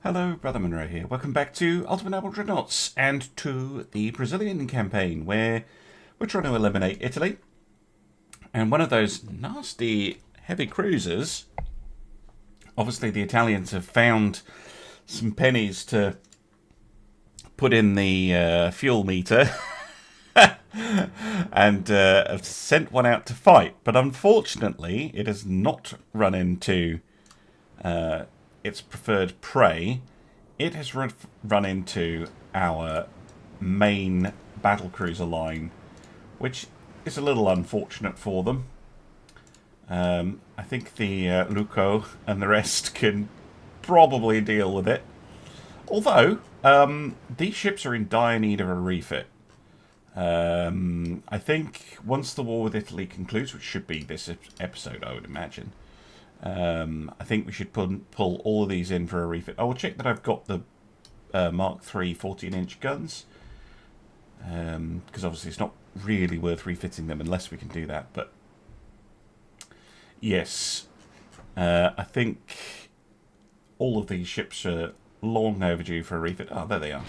Hello, Brother Monroe here. Welcome back to Ultimate Naval Dreadnoughts and to the Brazilian campaign where we're trying to eliminate Italy. And one of those nasty heavy cruisers, obviously the Italians have found some pennies to put in the fuel meter and have sent one out to fight. But unfortunately, it has not run into its preferred prey. It has run into our main battlecruiser line, which is a little unfortunate for them. I think the Luco and the rest can probably deal with it. Although, these ships are in dire need of a refit. I think once the war with Italy concludes, which should be this episode, I would imagine, I think we should pull all of these in for a refit. I will check that I've got the Mark III 14-inch guns, because obviously it's not really worth refitting them unless we can do that. But yes, I think all of these ships are long overdue for a refit. Oh, there they are.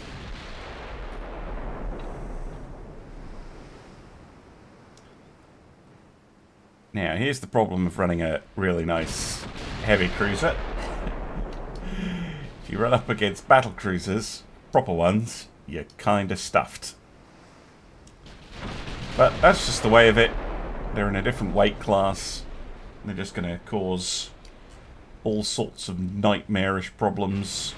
Now, here's the problem of running a really nice heavy cruiser. If you run up against battle cruisers, proper ones, you're kind of stuffed. But that's just the way of it. They're in a different weight class. They're just going to cause all sorts of nightmarish problems.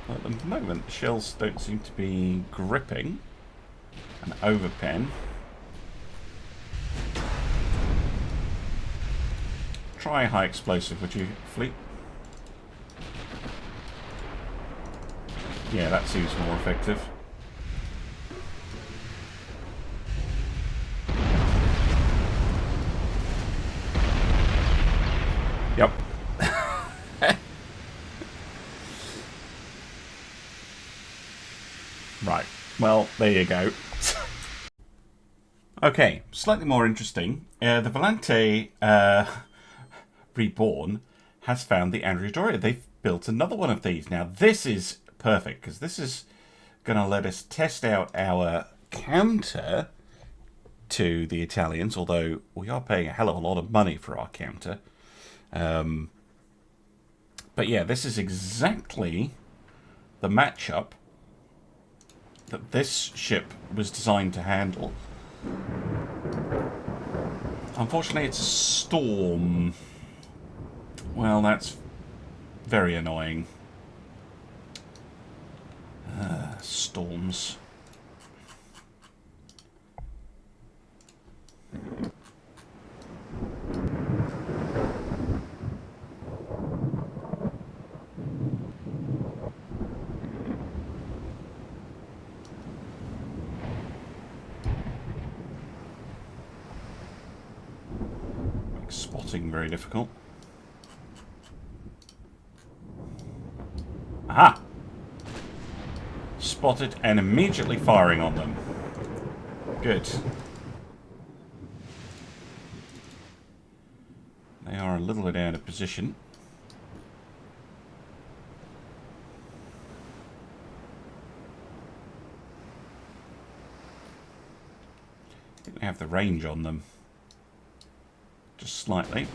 At the moment, the shells don't seem to be gripping. An overpen. Try high explosive, would you, fleet? Yeah, that seems more effective. Yep. Right, well, there you go. Okay, slightly more interesting. The Volante Reborn has found the Andrea. They've built another one of these. Now, this is perfect, because this is going to let us test out our counter to the Italians, although we are paying a hell of a lot of money for our counter. But yeah, this is exactly the matchup that this ship was designed to handle. Unfortunately, it's a storm. Well, that's very annoying. Storms. Spotting very difficult. Aha! Spotted and immediately firing on them. Good. They are a little bit out of position. I think they have the range on them. Just slightly.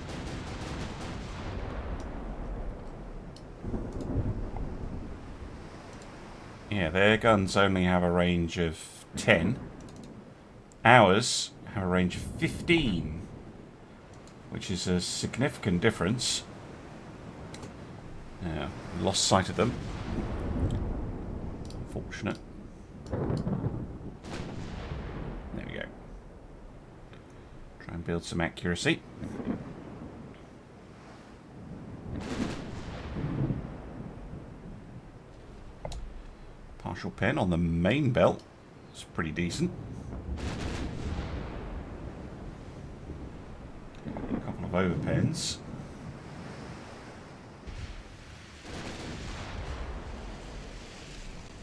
Yeah, their guns only have a range of 10. Ours have a range of 15, which is a significant difference. Yeah, lost sight of them. Unfortunate. There we go. Try and build some accuracy. Partial pen on the main belt. It's pretty decent. A couple of overpens.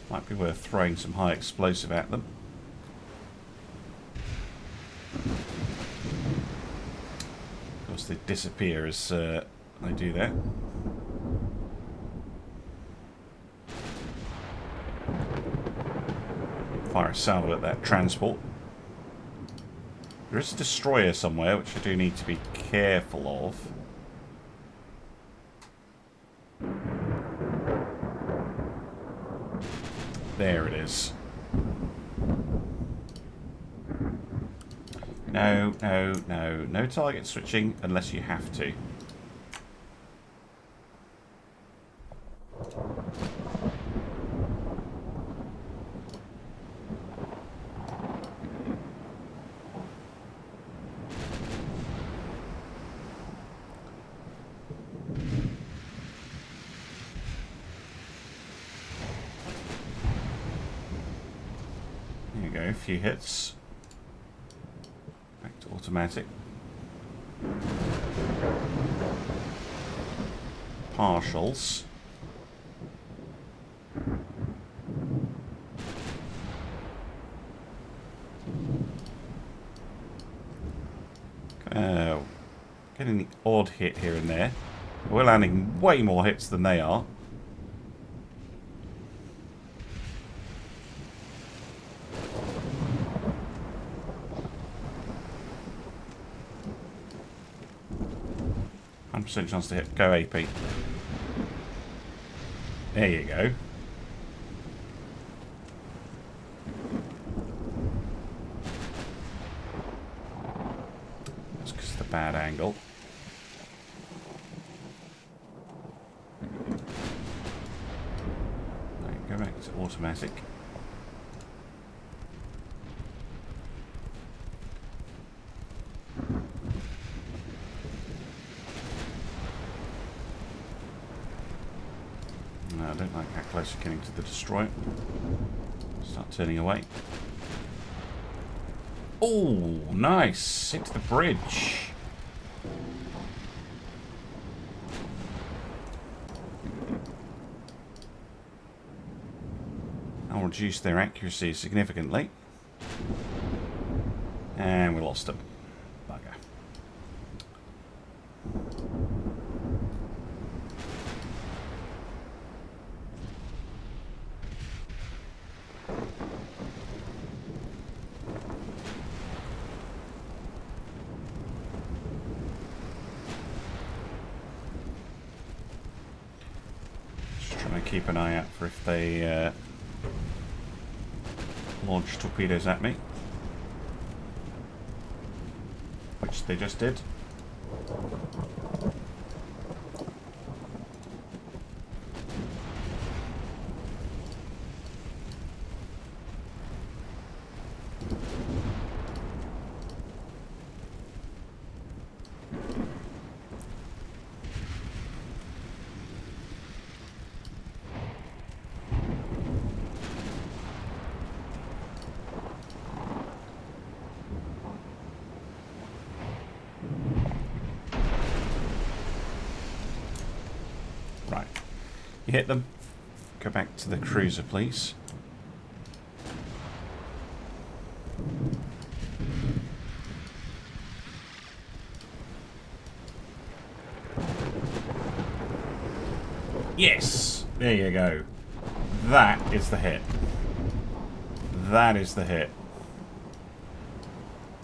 Might be worth throwing some high explosive at them. Of course, they disappear as they do that. Fire a salvo at that transport. There is a destroyer somewhere, which I do need to be careful of. There it is. No, no, no. No target switching unless you have to. A few hits. Back to automatic. Partials. Getting the odd hit here and there. We're landing way more hits than they are. Chance to hit. Go AP. There you go. That's because of the bad angle. Right, go back to automatic. No, I don't like how close you're getting to the destroyer. Start turning away. Oh, nice! Hit the bridge. I'll reduce their accuracy significantly. And we lost them. Bugger. Keep an eye out for if they launch torpedoes at me, which they just did. You hit them. Go back to the cruiser, please. Yes! There you go. That is the hit. That is the hit.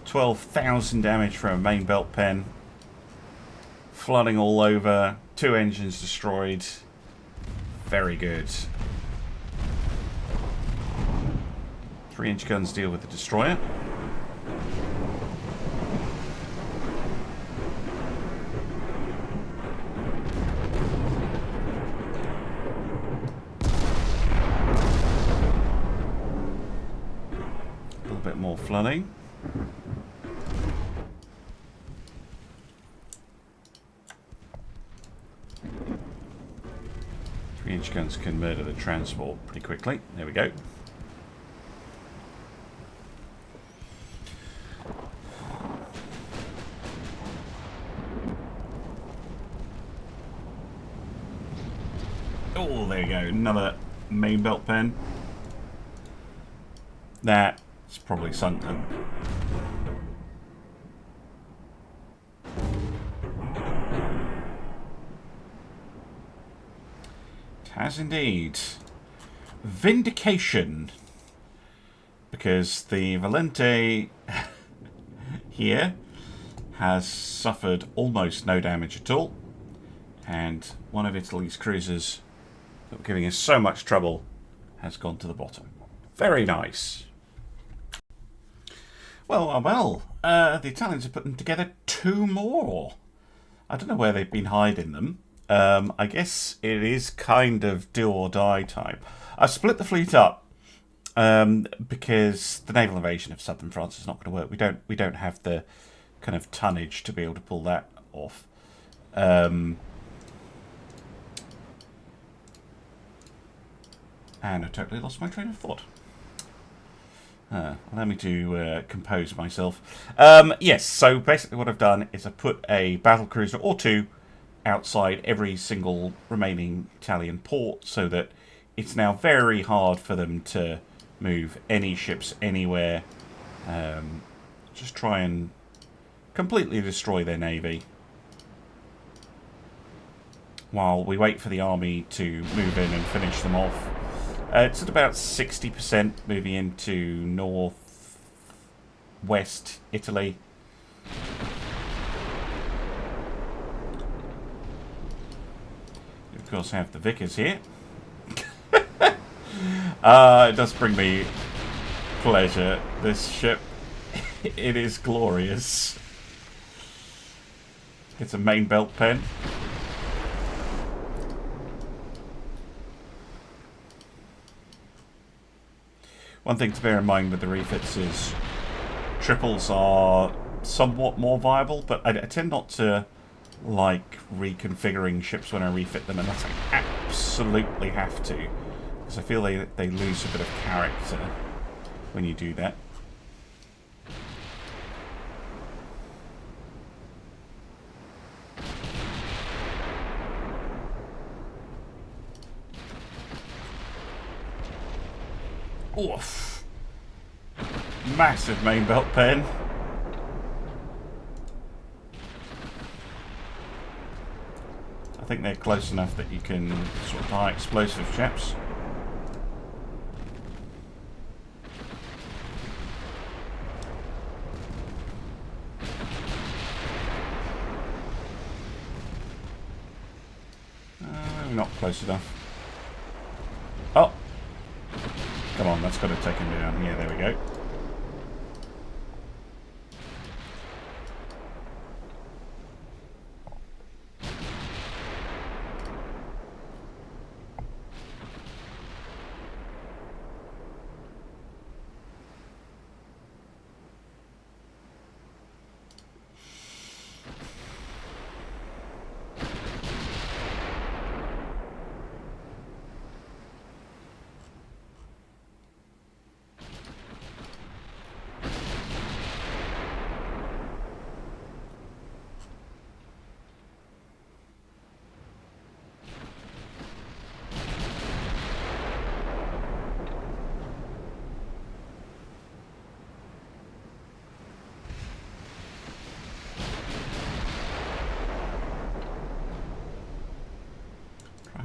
12,000 damage from a main belt pen. Flooding all over. 2 engines destroyed. Very good. 3-inch guns deal with the destroyer. A little bit more flooding. Guns can murder the transport pretty quickly. There we go. Oh, there you go. Another main belt pen. That's probably sunk them. It has indeed. Vindication. Because the Valente here has suffered almost no damage at all. And one of Italy's cruisers that were giving us so much trouble has gone to the bottom. Very nice. Well, the Italians have put them together 2 more. I don't know where they've been hiding them. I guess it is kind of do or die time. I've split the fleet up because the naval invasion of southern France is not going to work. We don't have the kind of tonnage to be able to pull that off. And I totally lost my train of thought. Allow me to compose myself. Yes, so basically what I've done is I put a battlecruiser or 2 outside every single remaining Italian port so that it's now very hard for them to move any ships anywhere. Just try and completely destroy their navy while we wait for the army to move in and finish them off. It's at about 60% moving into north-west Italy. Of course, I have the Vickers here. It does bring me pleasure, this ship. It is glorious. It's a main belt pen. One thing to bear in mind with the refits is triples are somewhat more viable, but I tend not to like reconfiguring ships when I refit them unless I absolutely have to, because I feel they lose a bit of character when you do that. Oof. Massive main belt pen. I think they're close enough that you can sort of buy explosive chaps. Maybe not close enough. Oh! Come on, that's got to take him down. Yeah, there we go.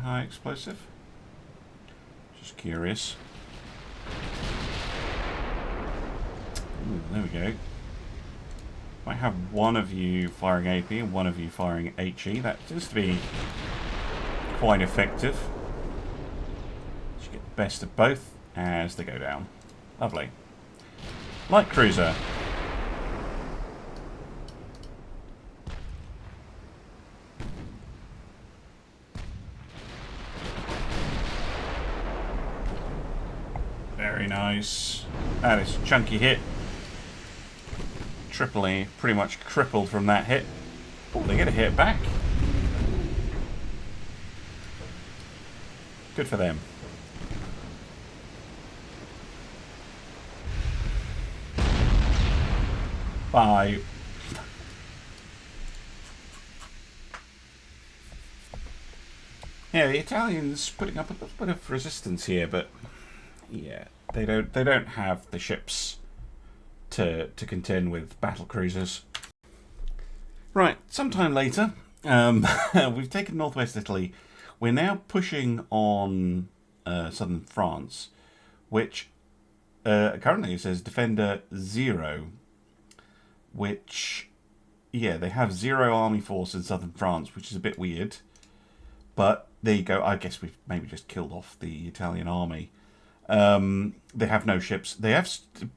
High explosive. Just curious. Ooh, there we go. Might have one of you firing AP and one of you firing HE. That seems to be quite effective. You get the best of both as they go down. Lovely. Light cruiser. Very nice. That is a chunky hit. Tripoli pretty much crippled from that hit. Oh, they get a hit back. Good for them. Bye. Yeah, the Italians putting up a little bit of resistance here, but yeah, they don't have the ships to contend with battlecruisers. Right, sometime later, we've taken northwest Italy. We're now pushing on southern France, which currently it says Defender 0, which, yeah, they have 0 army force in southern France, which is a bit weird. But there you go. I guess we've maybe just killed off the Italian army. They have no ships. They have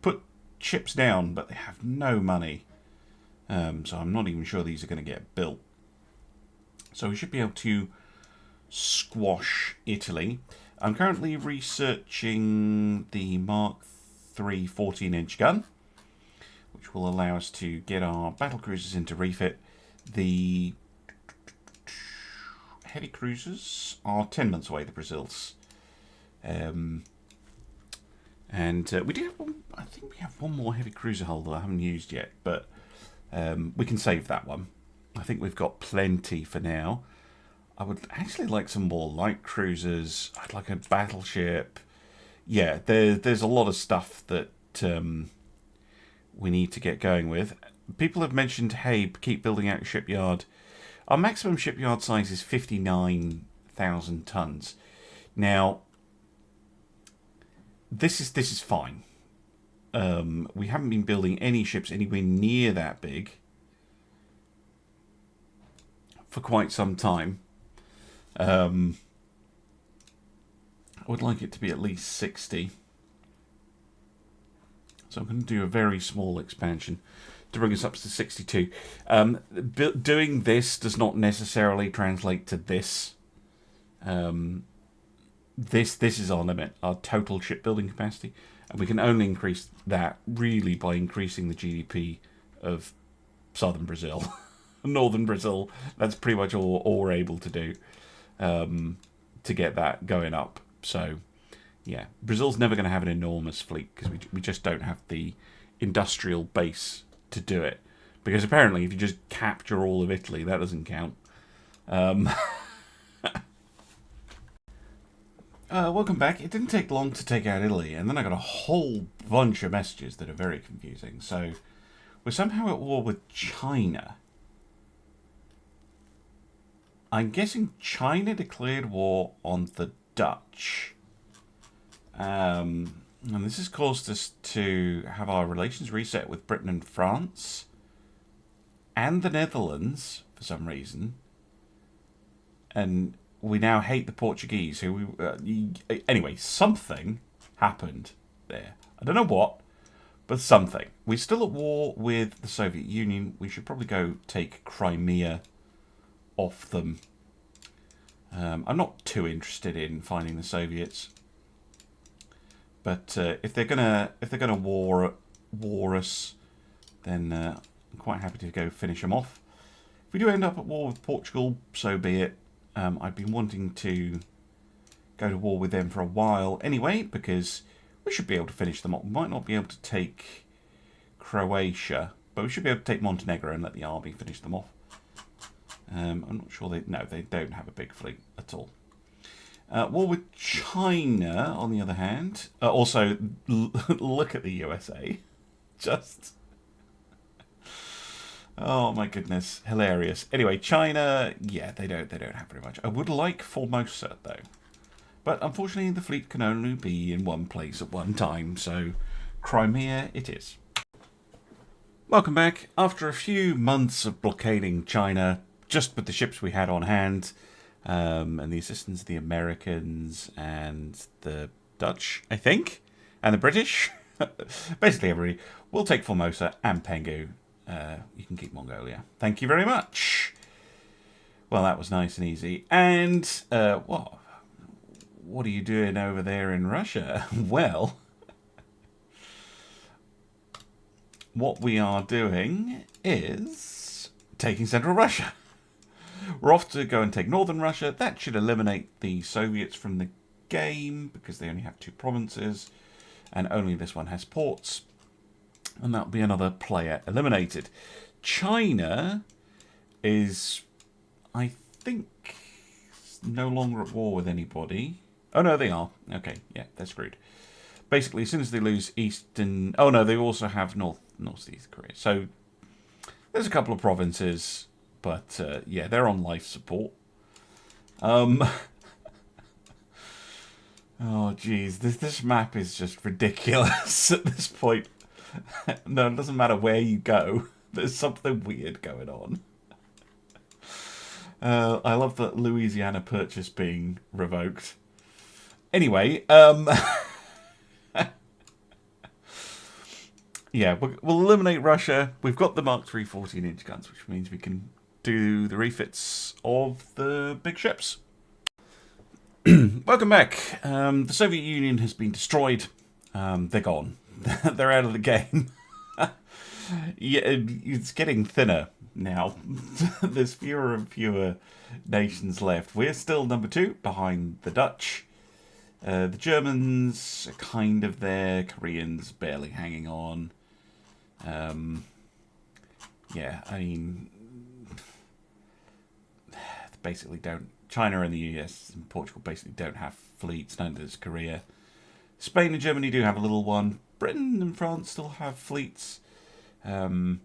put ships down, but they have no money. So I'm not even sure these are going to get built. So we should be able to squash Italy. I'm currently researching the Mark III 14-inch gun, which will allow us to get our battlecruisers into refit. The heavy cruisers are 10 months away, the Brazils. And we do have one, I think we have one more heavy cruiser hull that I haven't used yet, but we can save that one. I think we've got plenty for now. I would actually like some more light cruisers. I'd like a battleship. Yeah, there's a lot of stuff that we need to get going with. People have mentioned, hey, keep building out your shipyard. Our maximum shipyard size is 59,000 tons. Now, this is fine. We haven't been building any ships anywhere near that big for quite some time. I would like it to be at least 60. So I'm going to do a very small expansion to bring us up to 62. Doing this does not necessarily translate to this. This is our limit, our total shipbuilding capacity. And we can only increase that really by increasing the GDP of southern Brazil. Northern Brazil, that's pretty much all we're able to do to get that going up. So, yeah, Brazil's never going to have an enormous fleet because we just don't have the industrial base to do it. Because apparently if you just capture all of Italy, that doesn't count. Welcome back. It didn't take long to take out Italy, and then I got a whole bunch of messages that are very confusing. So, we're somehow at war with China. I'm guessing China declared war on the Dutch. And this has caused us to have our relations reset with Britain and France. And the Netherlands, for some reason. And we now hate the Portuguese. Anyway, something happened there. I don't know what, but something. We're still at war with the Soviet Union. We should probably go take Crimea off them. I'm not too interested in finding the Soviets, but if they're gonna war us, then I'm quite happy to go finish them off. If we do end up at war with Portugal, so be it. I've been wanting to go to war with them for a while anyway, because we should be able to finish them off. We might not be able to take Croatia, but we should be able to take Montenegro and let the army finish them off. I'm not sure they don't have a big fleet at all. War with China, on the other hand. Also, look at the USA. Just... oh my goodness, hilarious. Anyway, China, yeah, they don't have very much. I would like Formosa though, but unfortunately the fleet can only be in one place at one time. So, Crimea it is. Welcome back. After a few months of blockading China, just with the ships we had on hand, and the assistance of the Americans and the Dutch, I think, and the British, basically everybody, we'll take Formosa and Penghu. You can keep Mongolia. Thank you very much. Well, that was nice and easy. And what are you doing over there in Russia? Well, what we are doing is taking Central Russia. We're off to go and take Northern Russia. That should eliminate the Soviets from the game because they only have 2 provinces and only this one has ports. And that'll be another player eliminated. China is, I think, no longer at war with anybody. Oh, no, they are. Okay, yeah, they're screwed. basically, as soon as they lose Eastern... Oh, no, they also have Northeast Korea. So there's a couple of provinces, but, yeah, they're on life support. Oh, geez, this map is just ridiculous at this point. No, it doesn't matter where you go. There's something weird going on. I love that Louisiana Purchase being revoked. Anyway, yeah, we'll eliminate Russia. We've got the Mark III 14-inch guns, which means we can do the refits of the big ships. Welcome back. The Soviet Union has been destroyed. They're gone. They're out of the game. Yeah, it's getting thinner now. There's fewer and fewer nations left. We're still number 2 behind the Dutch. The Germans are kind of there. Koreans barely hanging on. Yeah, I mean, basically don't. China and the US and Portugal basically don't have fleets. Neither does Korea. Spain and Germany do have a little one. Britain and France still have fleets. But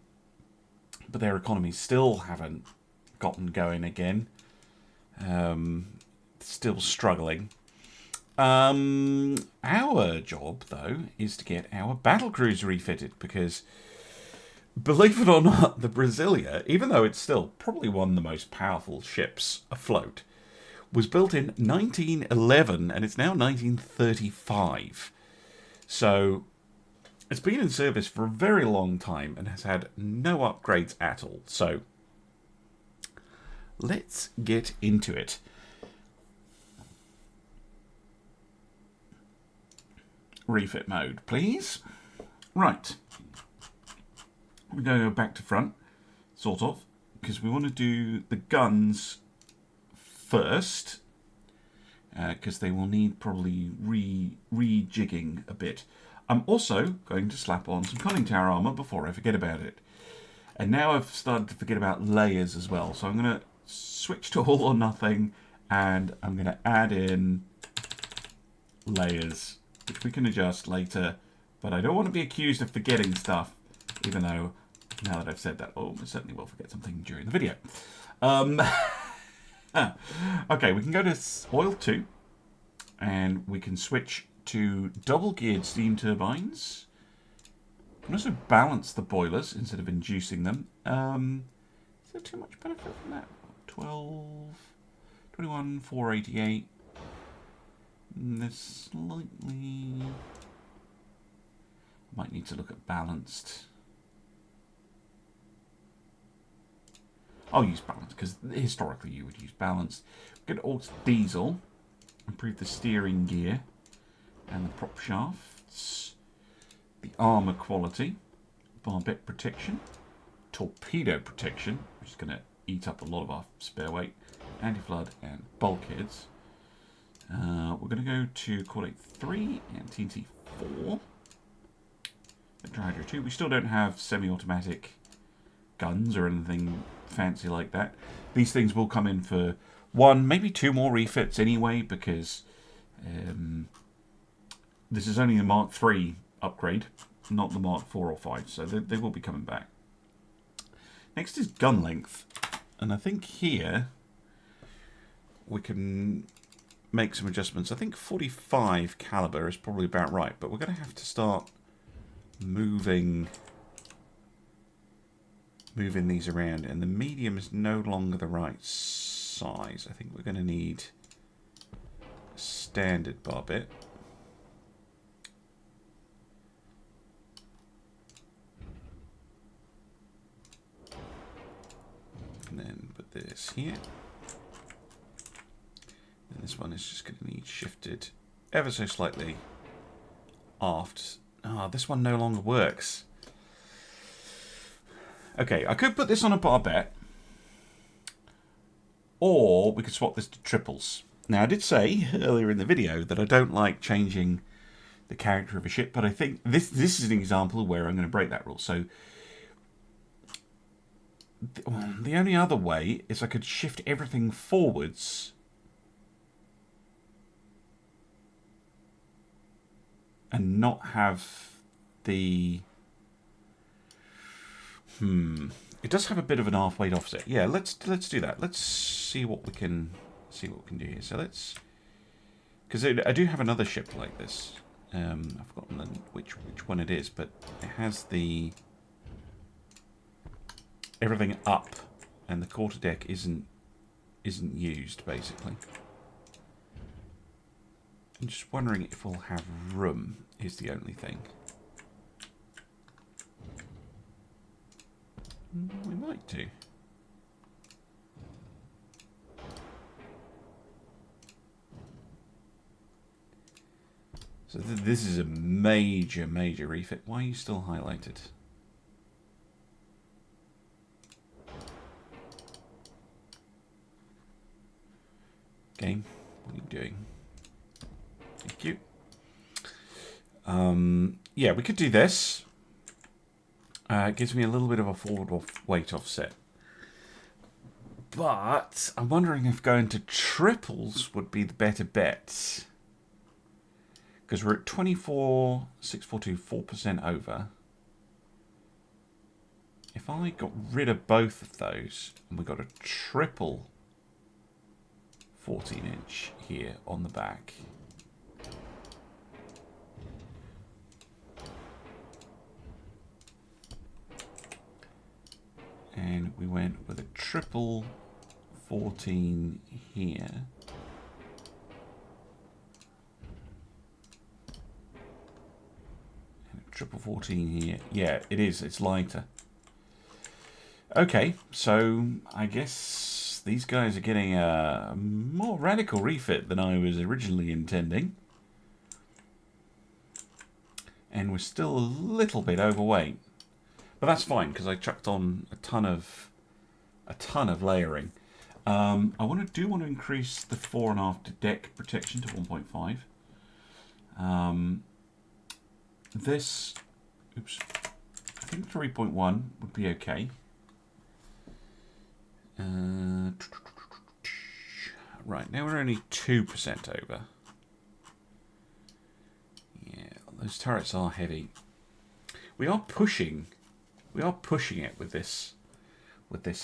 their economies still haven't gotten going again. Still struggling. Our job, though, is to get our battlecruiser refitted, because, believe it or not, the Brasilia, even though it's still probably one of the most powerful ships afloat, was built in 1911 and it's now 1935. So it's been in service for a very long time and has had no upgrades at all. So let's get into it. Refit mode, please. Right. We're going to go back to front, sort of, because we want to do the guns first, because they will need probably rejigging a bit. I'm also going to slap on some conning tower armor before I forget about it. And now I've started to forget about layers as well. So I'm going to switch to all or nothing, and I'm going to add in layers, which we can adjust later. But I don't want to be accused of forgetting stuff, even though, now that I've said that, oh, I certainly will forget something during the video. Okay, we can go to oil 2, and we can switch to double-geared steam turbines. We can also balance the boilers instead of inducing them. Is there too much benefit from that? 12, 21, 488. There's slightly... Might need to look at balanced. I'll use balanced, because historically you would use balanced. Good old diesel. Improve the steering gear and the prop shafts. The armour quality. Barbette protection. Torpedo protection, which is going to eat up a lot of our spare weight. Anti-flood and bulkheads. We're going to go to Coordinate 3 and TNT 4. Hydro 2. We still don't have semi-automatic guns or anything fancy like that. These things will come in for 1, maybe 2 more refits anyway, because this is only the Mark III upgrade, not the Mark 4 or 5, so they will be coming back. Next is gun length, and I think here we can make some adjustments. I think 45 caliber is probably about right, but we're going to have to start moving these around, and the medium is no longer the right size. I think we're going to need a standard barbette. And then put this here. And this one is just going to need shifted ever so slightly aft. Ah, this one no longer works. Okay, I could put this on a barbette, or we could swap this to triples. Now, I did say earlier in the video that I don't like changing the character of a ship, but I think this is an example of where I'm going to break that rule. So the only other way is I could shift everything forwards and not have the... It does have a bit of an half weight offset. Yeah, let's do that. Let's see what we can do here. So let's, because I do have another ship like this. I've forgotten which one it is, but it has the everything up, and the quarterdeck isn't used basically. I'm just wondering if we'll have room. Is the only thing. We might do. So this is a major refit. Why are you still highlighted? Game, what are you doing? Thank you. Yeah, we could do this. It gives me a little bit of a forward weight offset. But I'm wondering if going to triples would be the better bet. Because we're at 24,642, 4% over. If I got rid of both of those, and we got a triple 14-inch here on the back. And we went with a triple 14 here. And a triple 14 here. Yeah, it is. It's lighter. Okay, so I guess these guys are getting a more radical refit than I was originally intending. And we're still a little bit overweight. But that's fine, because I chucked on a ton of layering. I want to increase the fore and after deck protection to 1.5. This, oops, I think 3.1 would be okay. Right, now we're only 2% over. Yeah, those turrets are heavy. We are pushing it with this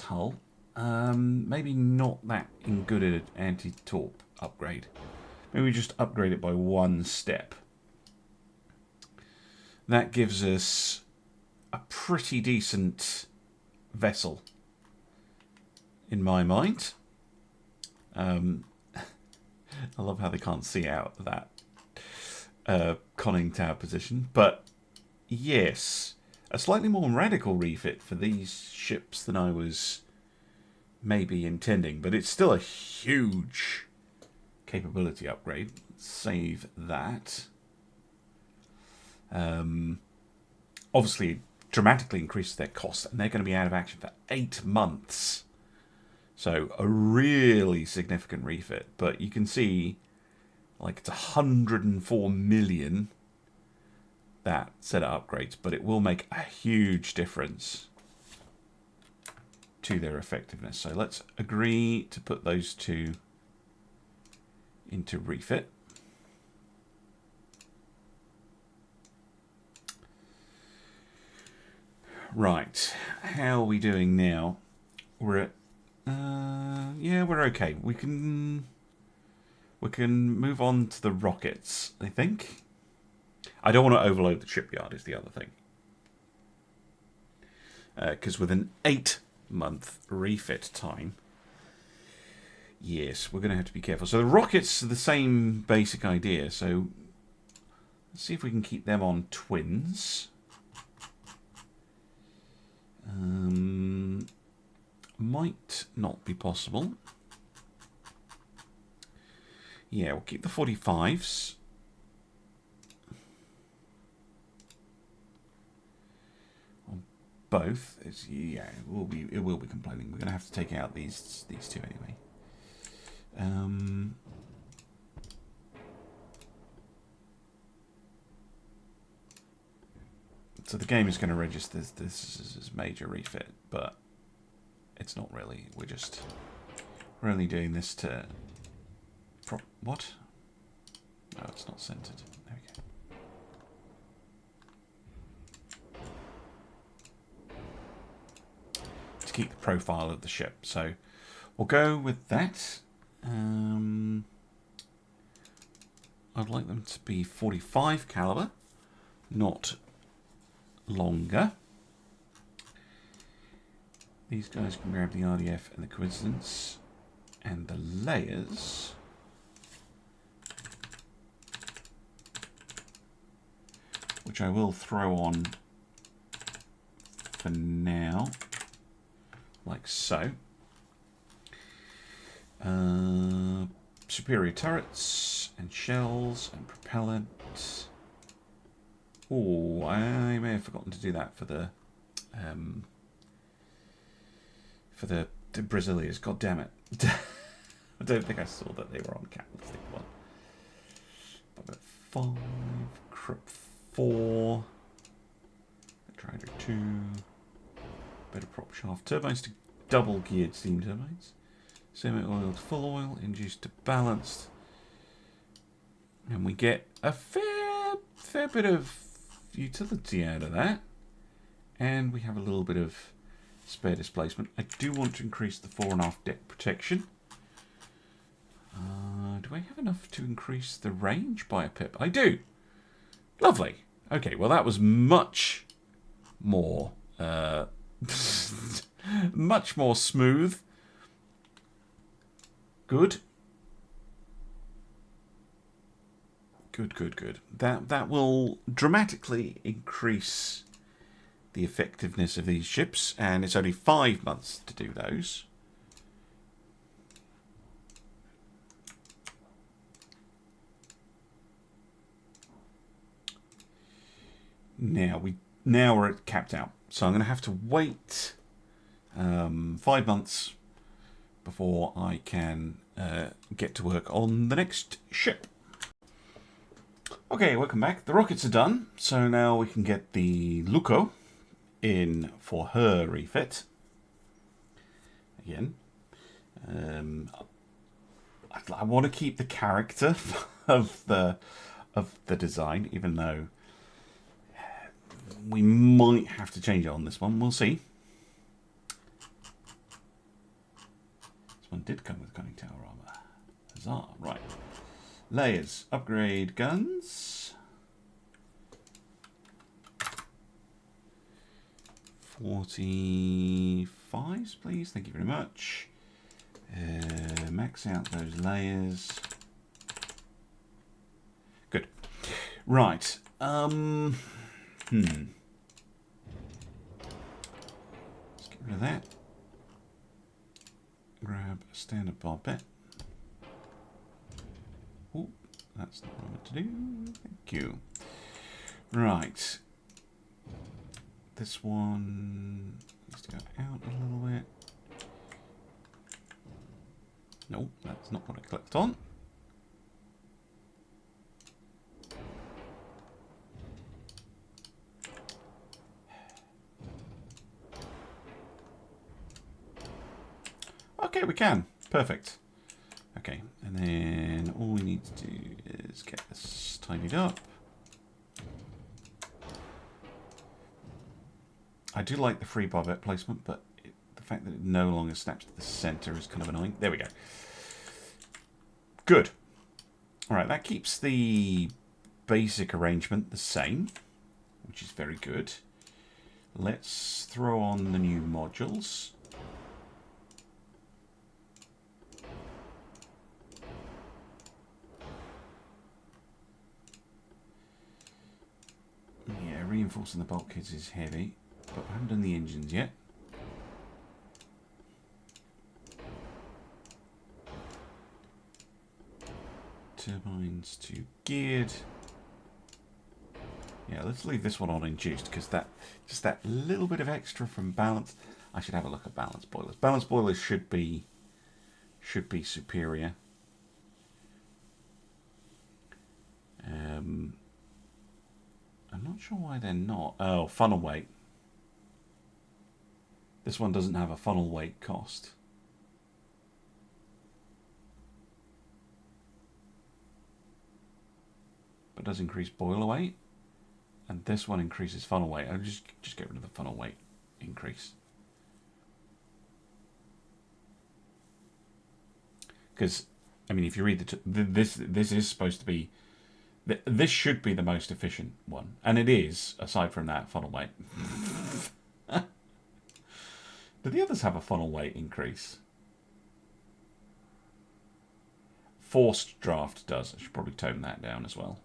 hull. Maybe not that in good at anti-torp upgrade. Maybe we just upgrade it by one step. That gives us a pretty decent vessel, in my mind. I love how they can't see out that conning tower position, but yes, a slightly more radical refit for these ships than I was maybe intending, but it's still a huge capability upgrade. Save that. Obviously, dramatically increases their cost, and they're going to be out of action for 8 months. So a really significant refit, but you can see like it's 104 million that set of upgrades, but it will make a huge difference to their effectiveness. So let's agree to put those two into refit. Right, how are we doing now? We're at yeah, we're okay. We can move on to the rockets, I think. I don't want to overload the shipyard is the other thing. Because with an 8-month refit time, yes, we're going to have to be careful. So the rockets are the same basic idea. So let's see if we can keep them on twins. Might not be possible. Yeah, we'll keep the 45s. On both. Yeah, it will be complaining. We're going to have to take out these two anyway. So the game is going to register this as major refit, but it's not really. We're only doing this to... What? No, it's not centered. There we go. to keep the profile of the ship. So we'll go with that. I'd like them to be 45 caliber, not longer. These guys can grab the RDF and the coincidence and the layers. Which I will throw on for now, like so. Superior turrets and shells and propellant. Oh, I may have forgotten to do that for the Brazilians. God damn it! I don't think I saw that they were on capitalistic one. But 5, Krupp 4, Trider 2, better prop shaft turbines to double geared steam turbines. Semi-oil to full oil, induced to balanced. And we get a fair bit of utility out of that. And we have a little bit of spare displacement. I do want to increase the fore and aft deck protection. Do I have enough to increase the range by a pip? I do. Lovely. Okay, well that was much more much more smooth. Good. Good. That will dramatically increase the effectiveness of these ships, and it's only 5 months to do those. Now we're at capped out, so I'm going to have to wait 5 months before I can get to work on the next ship. Okay, welcome back. The rockets are done, so now we can get the Luco in for her refit. Again, I want to keep the character of the design, even though we might have to change it on this one. We'll see. This one did come with conning tower armor. Huzzah! Right. Layers. Upgrade guns. 45s, please. Thank you very much. Max out those layers. Good. Right. Let's get rid of that. Grab a standard barbette. Oh, that's not what I meant to do. Thank you. Right. This one needs to go out a little bit. No, that's not what I clicked on. Okay, we can. Perfect. Okay, and then all we need to do is get this tidied up. I do like the free barbette placement, but the fact that it no longer snaps to the center is kind of annoying. There we go. Good. All right, that keeps the basic arrangement the same, which is very good. Let's throw on the new modules. Yeah, reinforcing the bulkheads is heavy, but we haven't done the engines yet. Turbines to geared. Yeah, let's leave this one on induced because that just that little bit of extra from balance. I should have a look at balance boilers. Balance boilers should be superior. I'm not sure why they're not. Oh, funnel weight. This one doesn't have a funnel weight cost. But does increase boiler weight. And this one increases funnel weight. I'll just get rid of the funnel weight increase. Because, I mean, if you read this is supposed to be... This should be the most efficient one. And it is, aside from that funnel weight. Do the others have a funnel weight increase? Forced draft does. I should probably tone that down as well.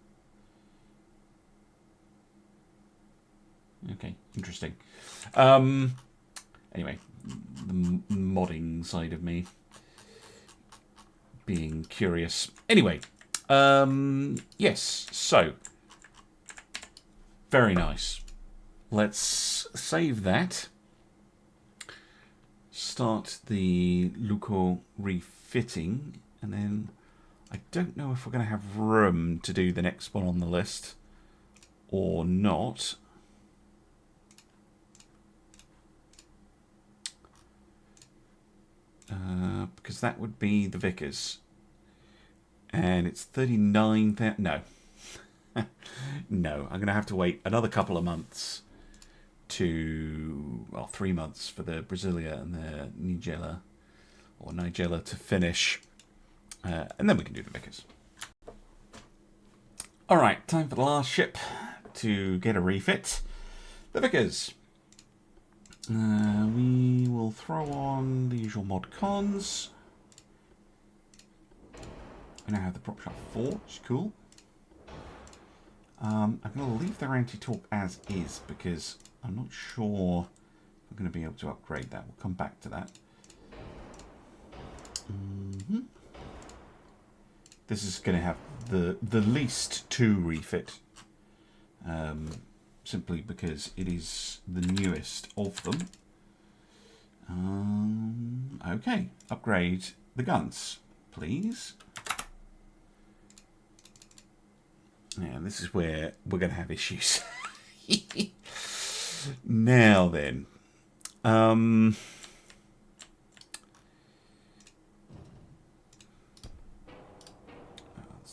Okay, interesting. Anyway, the modding side of me being curious. Anyway, yes, so very nice. Let's save that. Start the Luco refitting, and then I don't know if we're going to have room to do the next one on the list or not. Because that would be the Vickers. And it's 39,000. No. No, I'm going to have to wait another couple of months to, well, 3 months for the Brasilia and the Nigella to finish. And then we can do the Vickers. Alright, time for the last ship to get a refit. The Vickers. We will throw on the usual mod cons. I now have the prop shot 4, which is cool. I'm going to leave their anti-torque as is because I'm not sure if I'm going to be able to upgrade that. We'll come back to that. This is going to have the least 2 refit. Simply because it is the newest of them. Okay, upgrade the guns, please. Yeah, this is where we're going to have issues. Now then. Let's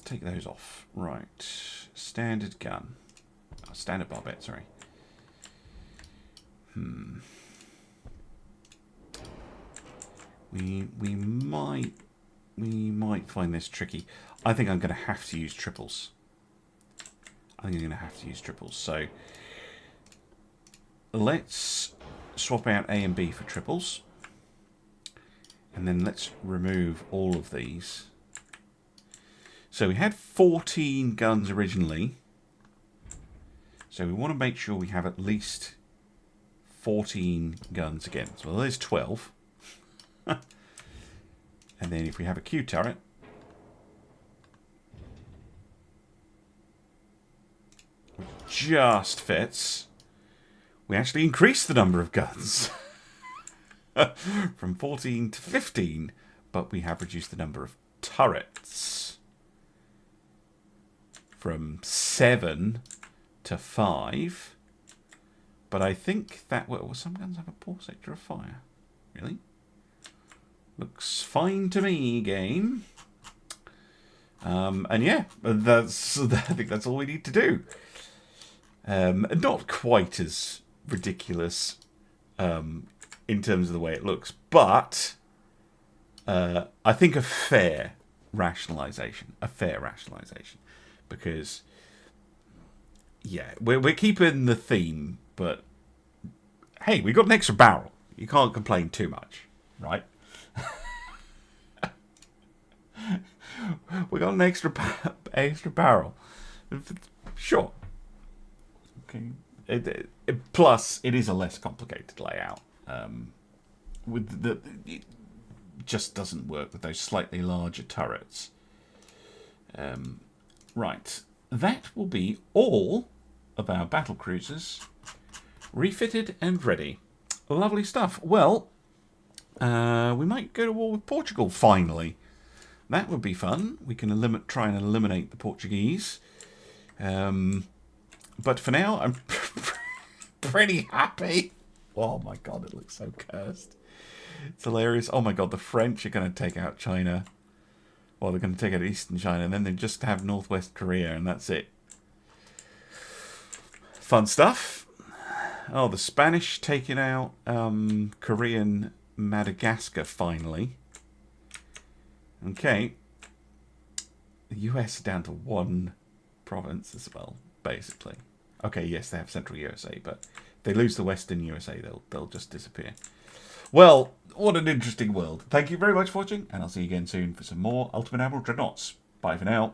take those off. Right. Standard gun. Oh, standard barbette, sorry. We might find this tricky. I think I'm going to have to use triples. So let's swap out A and B for triples. And then let's remove all of these. So we had 14 guns originally. So we want to make sure we have at least 14 guns again. So well, there's 12. And then if we have a Q turret, which just fits, we actually increase the number of guns from 14 to 15, but we have reduced the number of turrets from 7 to 5. But I think that well, some guns have a poor sector of fire. Really? Looks fine to me, game. And yeah, I think that's all we need to do. Not quite as ridiculous in terms of the way it looks, but I think a fair rationalisation. Because, yeah, we're keeping the theme, but hey, we got an extra barrel. You can't complain too much, right? We got an extra barrel. Sure. Okay. Plus, it is a less complicated layout. It just doesn't work with those slightly larger turrets. Right. That will be all of our battlecruisers refitted and ready. Lovely stuff. Well, we might go to war with Portugal finally. That would be fun. We can try and eliminate the Portuguese. But for now, I'm pretty happy. Oh my god, it looks so cursed. It's hilarious. Oh my god, the French are going to take out China. Well, they're going to take out Eastern China, and then they just have Northwest Korea, and that's it. Fun stuff. Oh, the Spanish taking out Korean Madagascar finally. Okay. The US are down to 1 province as well, basically. Okay, yes, they have Central USA, but if they lose the Western USA, they'll just disappear. Well, what an interesting world. Thank you very much for watching, and I'll see you again soon for some more Ultimate Admiral Dreadnoughts. Bye for now.